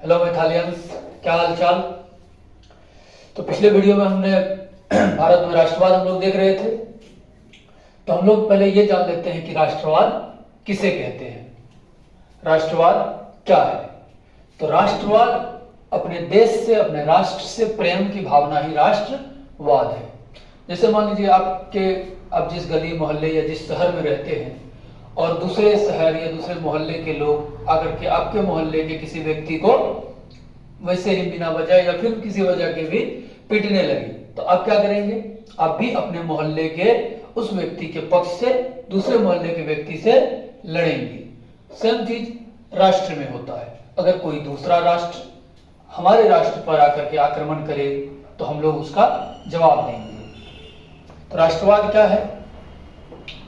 Hello मैथालियंस, क्या हाल चाल। तो पिछले वीडियो में हमने भारत में राष्ट्रवाद हम लोग देख रहे थे। तो हम लोग पहले ये जान लेते हैं कि राष्ट्रवाद किसे कहते हैं, राष्ट्रवाद क्या है। तो राष्ट्रवाद अपने देश से, अपने राष्ट्र से प्रेम की भावना ही राष्ट्रवाद है। जैसे मान लीजिए आप जिस गली मोहल्ले या जिस शहर में रहते हैं और दूसरे शहर या दूसरे मोहल्ले के लोग आकर के आपके मोहल्ले के किसी व्यक्ति को वैसे ही बिना वजह या फिर किसी वजह के भी पीटने लगे, तो आप क्या करेंगे? आप भी अपने मोहल्ले के उस व्यक्ति के पक्ष से दूसरे मोहल्ले के व्यक्ति से लड़ेंगे। सेम चीज राष्ट्र में होता है। अगर कोई दूसरा राष्ट्र हमारे राष्ट्र पर आकर के आक्रमण करे तो हम लोग उसका जवाब देंगे। तो राष्ट्रवाद क्या है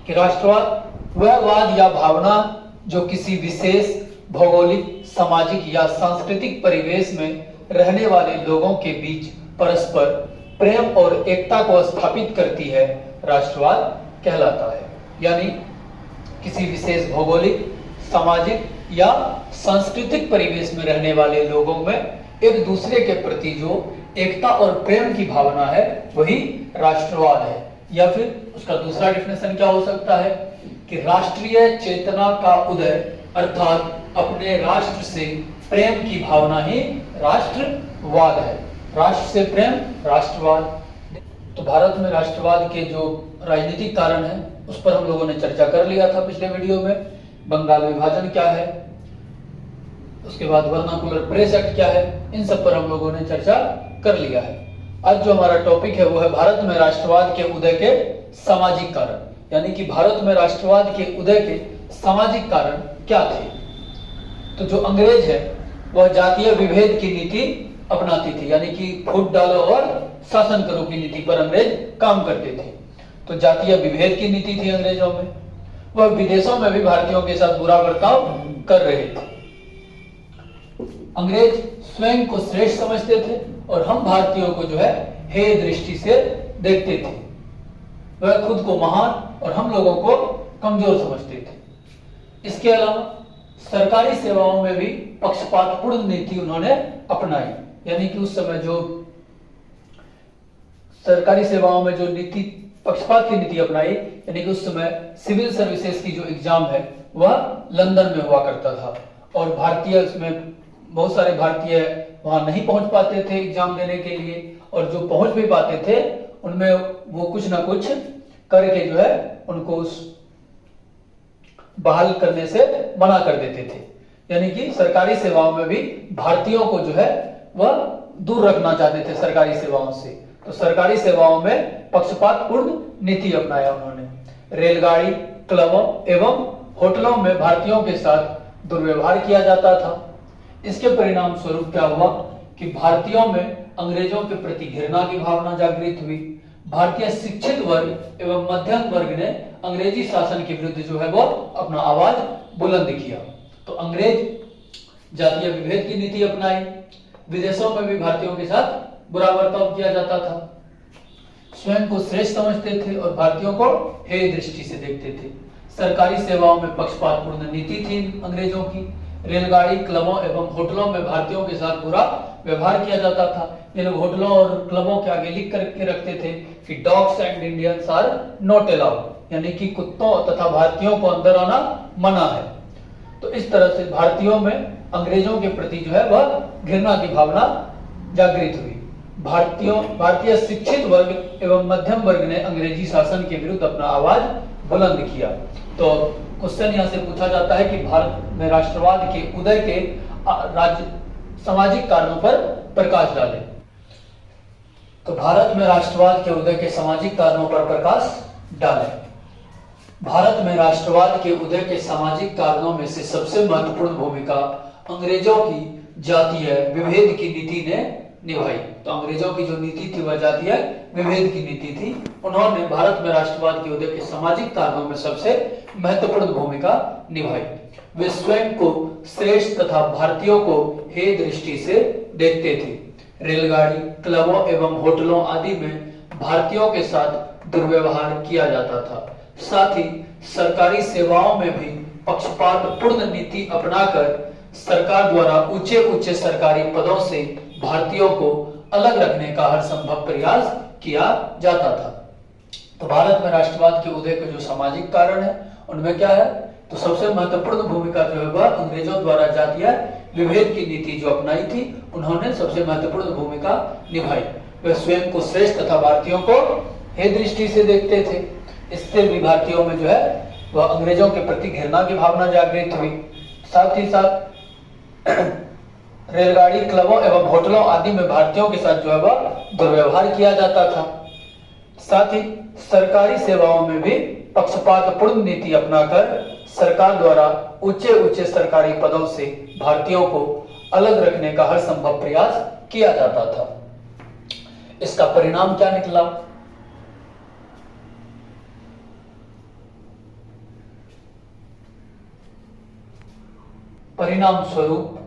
कि राष्ट्रवाद वह वाद या भावना जो किसी विशेष भौगोलिक, सामाजिक या सांस्कृतिक परिवेश में रहने वाले लोगों के बीच परस्पर प्रेम और एकता को स्थापित करती है, राष्ट्रवाद कहलाता है। यानी किसी विशेष भौगोलिक, सामाजिक या सांस्कृतिक परिवेश में रहने वाले लोगों में एक दूसरे के प्रति जो एकता और प्रेम की भावना है वही राष्ट्रवाद है। या फिर उसका दूसरा डेफिनेशन क्या हो सकता है कि राष्ट्रीय चेतना का उदय, अर्थात अपने राष्ट्र से प्रेम की भावना ही राष्ट्रवाद है। राष्ट्र से प्रेम, राष्ट्रवाद। तो भारत में राष्ट्रवाद के जो राजनीतिक कारण है उस पर हम लोगों ने चर्चा कर लिया था पिछले वीडियो में। बंगाल विभाजन क्या है, उसके बाद वर्नाकुलर प्रेस एक्ट क्या है, इन सब पर हम लोगों ने चर्चा कर लिया है। आज जो हमारा टॉपिक है वो है भारत में राष्ट्रवाद के उदय के सामाजिक कारण। यानी कि भारत में राष्ट्रवाद के उदय के सामाजिक कारण क्या थे। तो जो अंग्रेज है वह जातीय विभेद की नीति अपनाती थी, यानी कि फूट डालो और शासन करो की नीति पर अंग्रेज काम करते थे। तो जातीय विभेद की नीति थी अंग्रेजों में। वह विदेशों में भी भारतीयों के साथ बुरा बर्ताव कर रहे थे। अंग्रेज स्वयं को श्रेष्ठ समझते थे और हम भारतीयों को जो है हेय दृष्टि से देखते थे। वह खुद को महान और हम लोगों को कमजोर समझते थे। इसके अलावा सरकारी सेवाओं में भी पक्षपातपूर्ण नीति उन्होंने अपनाई। यानी कि उस समय जो सरकारी सेवाओं में जो नीति, पक्षपात की नीति अपनाई, यानी कि उस समय सिविल सर्विसेज की जो एग्जाम है वह लंदन में हुआ करता था और भारतीय, उसमें बहुत सारे भारतीय वहां नहीं पहुंच पाते थे एग्जाम देने के लिए, और जो पहुंच भी पाते थे उनमें वो कुछ ना कुछ करके जो है उनको उस बहाल करने से मना कर देते थे। यानी कि सरकारी सेवाओं में भी भारतीयों को जो है वह दूर रखना चाहते थे सरकारी सेवाओं से। तो सरकारी सेवाओं में पक्षपातपूर्ण नीति अपनाया उन्होंने। रेलगाड़ी, क्लबों एवं होटलों में भारतीयों के साथ दुर्व्यवहार किया जाता था। इसके परिणाम स्वरूप क्या हुआ कि भारतीयों में अंग्रेजों के प्रति घृणा की भावना जागृत हुई। भारतीय शिक्षित वर्ग एवं मध्यम वर्ग ने अंग्रेजी शासन के विरुद्ध जो है वो अपना आवाज बुलंद किया। तो अंग्रेज जातीय विभेद की नीति अपनाई। विदेशों में भी भारतीयों के साथ बुरा बर्ताव किया जाता था। स्वयं को श्रेष्ठ समझते थे और भारतीयों को हेय दृष्टि से देखते थे। सरकारी सेवाओं में पक्षपातपूर्ण नीति थी अंग्रेजों की। रेलगाड़ी, क्लबों एवं होटलों में भारतीयों के साथ बुरा व्यवहार किया जाता था। ये लोग होटलों और क्लबों के आगे लिख करके रखते थे कि dogs and Indians are not allowed, यानी कि कुत्तों तथा भारतीयों को अंदर आना मना है। तो इस तरह से भारतीयों में अंग्रेजों के प्रति जो है वह घृणा की भावना जागृत हुई। भारतीय शिक्षित वर्ग एवं मध्यम वर्ग ने अंग्रेजी शासन के विरुद्ध अपना आवाज बुलंद किया। तो क्वेश्चन यहाँ से पूछा जाता है कि भारत में राष्ट्रवाद के उदय के सामाजिक कारणों पर प्रकाश डालें। तो भारत में राष्ट्रवाद के उदय के सामाजिक कारणों पर प्रकाश डालें। भारत में राष्ट्रवाद के उदय के सामाजिक कारणों में से सबसे महत्वपूर्ण भूमिका अंग्रेजों की जातीय विभेद की नीति ने निभाई। तो अंग्रेजों की जो नीति थी वह जातीय विभेद की नीति थी। उन्होंने भारत में राष्ट्रवाद के उदय के सामाजिक कारणों में सबसे महत्वपूर्ण भूमिका निभाई। वे स्वयं को श्रेष्ठ तथा भारतीयों को हेय दृष्टि से देखते थे। रेलगाड़ी, क्लबों एवं होटलों आदि में भारतीयों के साथ दुर्व्यवहार किया जाता था। साथ ही सरकारी सेवाओं में भी पक्षपातपूर्ण नीति अपनाकर सरकार द्वारा ऊंचे ऊंचे सरकारी पदों से भारतीयों को अलग रखने का हर संभव प्रयास किया जाता था। तो भारत में राष्ट्रवाद के उदय के जो सामाजिक कारण है उनमें क्या है, तो सबसे महत्वपूर्ण भूमिका जो है वह अंग्रेजों द्वारा जातीय विभेद की नीति जो अपनाई थी, उन्होंने सबसे महत्वपूर्ण भूमिका निभाई। वे स्वयं को श्रेष्ठ तथा भारतीयों को हे दृष्टि से देखते थे। इससे भी भारतीयों में जो है वह अंग्रेजों के प्रति घृणा की भावना जागृत हुई। साथ ही साथ रेलगाड़ी, क्लबों एवं होटलों आदि में भारतीयों के साथ जो है वह दुर्व्यवहार किया जाता था। साथ ही सरकारी सेवाओं में भी पक्षपातपूर्ण नीति अपनाकर सरकार द्वारा ऊंचे ऊंचे सरकारी पदों से भारतीयों को अलग रखने का हर संभव प्रयास किया जाता था। इसका परिणाम क्या निकला? परिणाम स्वरूप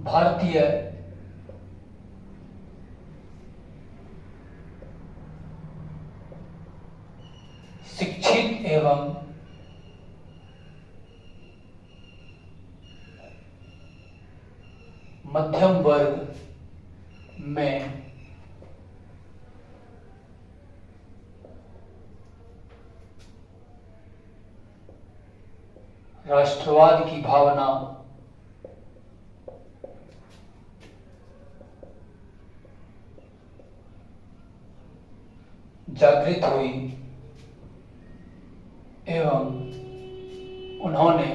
भारतीय शिक्षित एवं मध्यम वर्ग में राष्ट्रवाद की भावना जागृत हुई एवं उन्होंने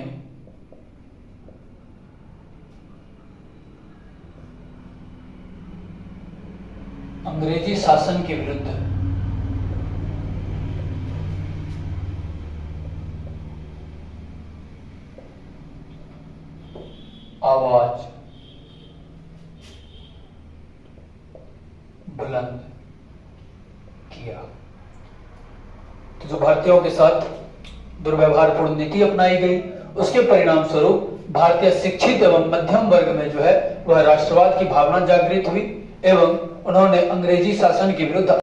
अंग्रेजी शासन के विरुद्ध आवाज बुलंद किया। तो जो भारतीयों के साथ दुर्व्यवहारपूर्ण नीति अपनाई गई, उसके परिणाम स्वरूप भारतीय शिक्षित एवं मध्यम वर्ग में जो है वह राष्ट्रवाद की भावना जागृत हुई एवं उन्होंने अंग्रेजी शासन के विरुद्ध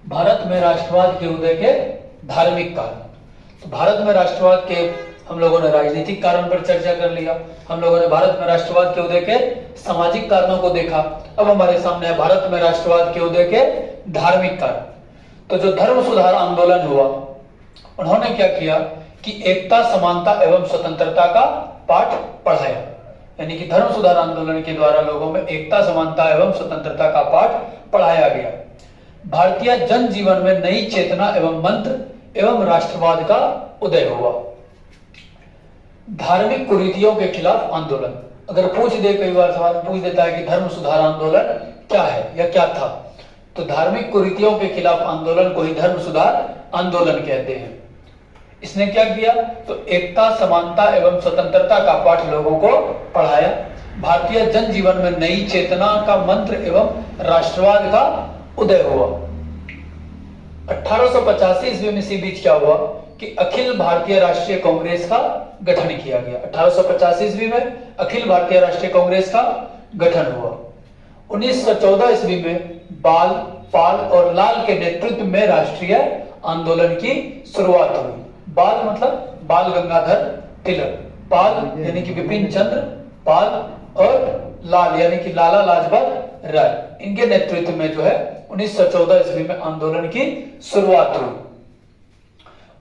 भारत में राष्ट्रवाद के उदय के धार्मिक कारण। तो भारत में राष्ट्रवाद के हम लोगों ने राजनीतिक कारण पर चर्चा कर लिया, हम लोगों ने भारत में राष्ट्रवाद के उदय के सामाजिक कारणों को देखा। अब हमारे सामने है भारत में राष्ट्रवाद के उदय के धार्मिक कारण। तो जो धर्म सुधार आंदोलन हुआ, उन्होंने क्या किया कि एकता, समानता एवं स्वतंत्रता का पाठ पढ़ाया। यानी कि धर्म सुधार आंदोलन के द्वारा लोगों में एकता, समानता एवं स्वतंत्रता का पाठ पढ़ाया गया। भारतीय जनजीवन में नई चेतना एवं मंत्र एवं राष्ट्रवाद का उदय हुआ। धार्मिक कुरीतियों के खिलाफ आंदोलन। अगर पूछ दे, कई बार सवाल पूछ देता है कि धर्म सुधार आंदोलन क्या है या क्या था, तो धार्मिक कुरीतियों के खिलाफ आंदोलन को ही धर्म सुधार आंदोलन कहते हैं। इसने क्या किया, तो एकता, समानता एवं स्वतंत्रता का पाठ लोगों को पढ़ाया। भारतीय जनजीवन में नई चेतना का मंत्र एवं राष्ट्रवाद का उदय हुआ। 1885 ईस्वी में इसी बीच क्या हुआ कि अखिल भारतीय राष्ट्रीय कांग्रेस का गठन किया गया। 1885 ईस्वी में अखिल भारतीय राष्ट्रीय कांग्रेस का गठन हुआ। 1914 ईस्वी में बाल, पाल और लाल के नेतृत्व में राष्ट्रीय आंदोलन की शुरुआत हुई। बाल मतलब बाल गंगाधर तिलक, पाल यानी कि विपिन चंद्र पाल और लाल यानी कि लाला लाजपत राय, इनके नेतृत्व में जो है 1914 ईस्वी में आंदोलन की शुरुआत हुई।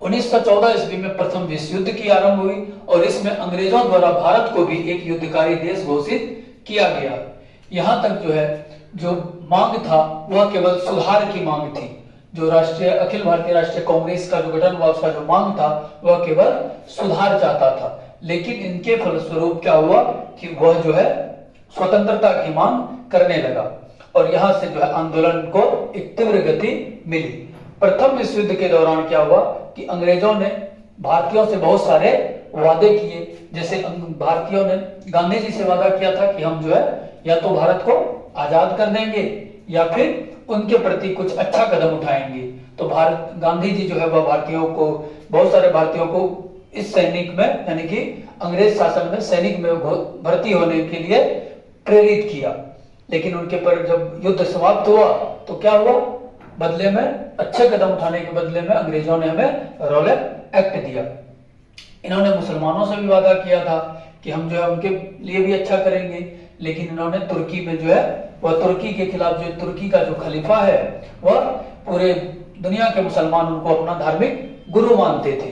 1914 ईस्वी में प्रथम विश्व युद्ध की आरंभ हुई और इसमें अंग्रेजों द्वारा भारत को भी एक युद्धकारी देश घोषित किया गया। यहां तक जो है जो मांग था वह केवल सुधार की मांग थी। जो राष्ट्रीय अखिल भारतीय राष्ट्रीय कांग्रेस का जो गठन हुआ, उसका जो मांग था वह केवल सुधार चाहता था। लेकिन इनके फलस्वरूप क्या हुआ कि वह जो है स्वतंत्रता की मांग करने लगा और यहां से जो है आंदोलन को एक तीव्र गति मिली। प्रथम विश्व युद्ध के दौरान क्या हुआ कि अंग्रेजों ने भारतीयों से बहुत सारे वादे किए। जैसे भारतीयों ने गांधी जी से वादा किया था कि हम जो है या तो भारत को आजाद कर देंगे या फिर उनके प्रति कुछ अच्छा कदम उठाएंगे। तो गांधी जी जो है वह भारतीयों को, बहुत सारे भारतीयों को इस सैनिक में यानी कि अंग्रेज शासन में सैनिक में भर्ती होने के लिए प्रेरित किया। लेकिन उनके पर जब युद्ध समाप्त हुआ तो क्या हुआ, बदले में अच्छे कदम उठाने के बदले में अंग्रेजों ने हमें रॉलेट एक्ट दिया। इन्होंने मुसलमानों से भी वादा किया था कि हम जो है उनके लिए भी अच्छा करेंगे, लेकिन इन्होंने तुर्की में जो है वह तुर्की के खिलाफ, जो तुर्की का जो खलीफा है वह पूरे दुनिया के मुसलमान उनको अपना धार्मिक गुरु मानते थे,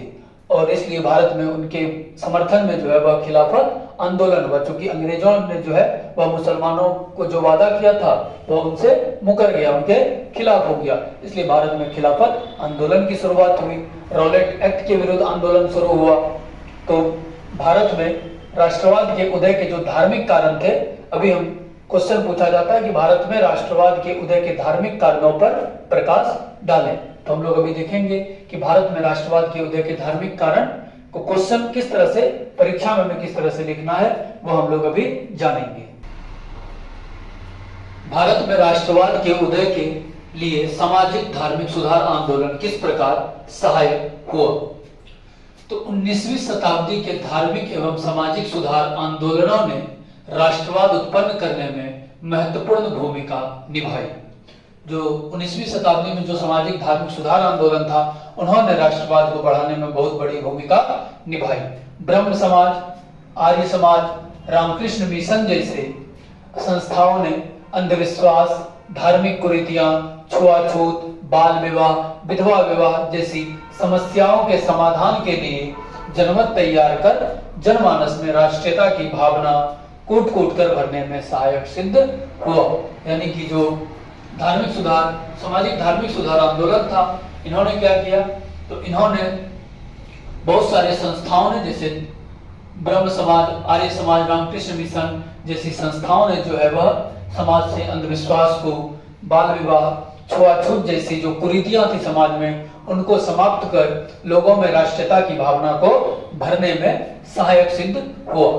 और इसलिए भारत में उनके समर्थन में जो है वह खिलाफत आंदोलन हुआ। चूंकि अंग्रेजों ने जो है वह मुसलमानों को जो वादा किया था वह उनसे मुकर गया, उनके खिलाफ हो गया, इसलिए भारत में खिलाफत आंदोलन की शुरुआत हुई। रॉलेट एक्ट के विरुद्ध आंदोलन शुरू हुआ। तो भारत में राष्ट्रवाद के उदय के जो धार्मिक कारण थे, अभी हम क्वेश्चन पूछा जाता है कि भारत में राष्ट्रवाद के उदय के धार्मिक कारणों पर प्रकाश डालें, तो हम लोग अभी देखेंगे कि भारत में राष्ट्रवाद के उदय के धार्मिक कारण को क्वेश्चन किस तरह से परीक्षा में किस तरह से लिखना है वो हम लोग अभी जानेंगे। भारत में राष्ट्रवाद के उदय के लिए सामाजिक धार्मिक सुधार आंदोलन किस प्रकार सहायक हुआ? तो 19वीं शताब्दी के धार्मिक एवं सामाजिक सुधार आंदोलनों ने राष्ट्रवाद उत्पन्न करने में महत्वपूर्ण भूमिका निभाई। जो 19वीं शताब्दी में जो सामाजिक धार्मिक सुधार आंदोलन था, उन्होंने राष्ट्रवाद को बढ़ाने में बहुत बड़ी भूमिका निभाई। ब्रह्म समाज, आर्य समाज, रामकृष्ण मिशन जैसे संस्थाओं ने अंधविश्वास, धार्मिक कुरीतियां, छुआछूत, बाल विवाह, विधवा विवाह जैसी समस्याओं के समाधान के लिए जनमत तैयार कर जनमानस में राष्ट्रीयता की भावना कूट कूट कर भरने में सहायक सिद्ध हुआ। यानी कि जो धार्मिक सुधार, सामाजिक धार्मिक सुधार आंदोलन था, इन्होंने क्या किया, तो इन्होंने बहुत सारे संस्थाओं ने, जैसे ब्रह्म समाज, आर्य समाज, रामकृष्ण मिशन जैसी संस्थाओं ने जो है वह समाज से अंधविश्वास को, बाल विवाह, छुआछूत जैसी जो कुरीतियां थी समाज में, उनको समाप्त कर लोगों में राष्ट्रीयता की भावना को भरने में सहायक सिद्ध हुआ।